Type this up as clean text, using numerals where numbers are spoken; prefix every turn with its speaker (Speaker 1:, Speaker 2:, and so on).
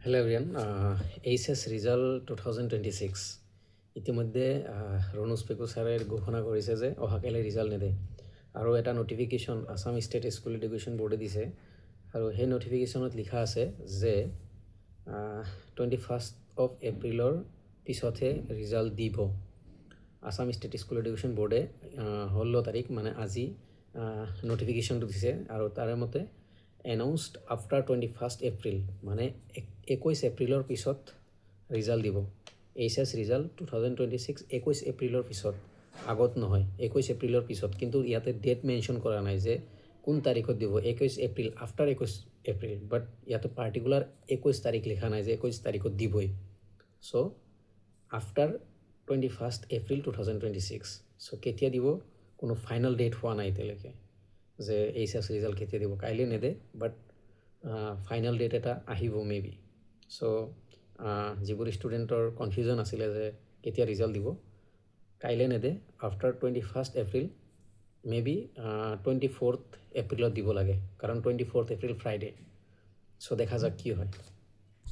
Speaker 1: Hello' everyone, HS result 2026 ইতিমধ্যে ৰণোজ পেগু ছাৰে ঘোষণা কৰিছে যে অহাকাইলৈ ৰিজাল্ট নেদে আৰু এটা notification Assam state school education বোৰ্ডে দিছে আৰু সেই নটিফিকেশ্যনত লিখা আছে যে 21 এপ্ৰিলৰ পিছতহে ৰিজাল্ট দিব। আছাম ষ্টেট স্কুল এডুকেশ্যন বোৰ্ডে 16 তাৰিখ মানে আজি নটিফিকেশ্যনটো দিছে আৰু তাৰে মতে এনাউন্সড আফটাৰ 21 এপ্ৰিল মানে 21 এপ্ৰিলৰ পিছত ৰিজাল্ট দিব। এইচএছ ৰিজাল্ট 2026 21 এপ্ৰিলৰ পিছত, আগত নহয়, 21 এপ্ৰিলৰ পিছত। কিন্তু ইয়াতে ডেট মেনশ্যন কৰা নাই যে কোন তাৰিখত দিব, 21 এপ্ৰিল আফটাৰ 21 এপ্ৰিল, বাট ইয়াতে পাৰ্টিকুলাৰ 21 তাৰিখ লিখা নাই যে 21 তাৰিখত দিবই। চ' আফটাৰ 21 এপ্ৰিল 2026। চ' কেতিয়া দিব কোনো ফাইনেল ডেট হোৱা নাই এতিয়ালৈকে যে এইচএছ ৰিজাল্ট কেতিয়া দিব। কাইলৈ নেদে, বাট ফাইনেল ডেট এটা আহিব মে বি। চ' যিবোৰ ষ্টুডেণ্টৰ কনফিউজন আছিলে যে কেতিয়া ৰিজাল্ট দিব, কাইলৈ নেদে, আফটাৰ 21 এপ্ৰিল মে বি 24 এপ্ৰিলত দিব লাগে, কাৰণ 24 এপ্ৰিল ফ্ৰাইডে। চ' দেখা যাওক কি হয়।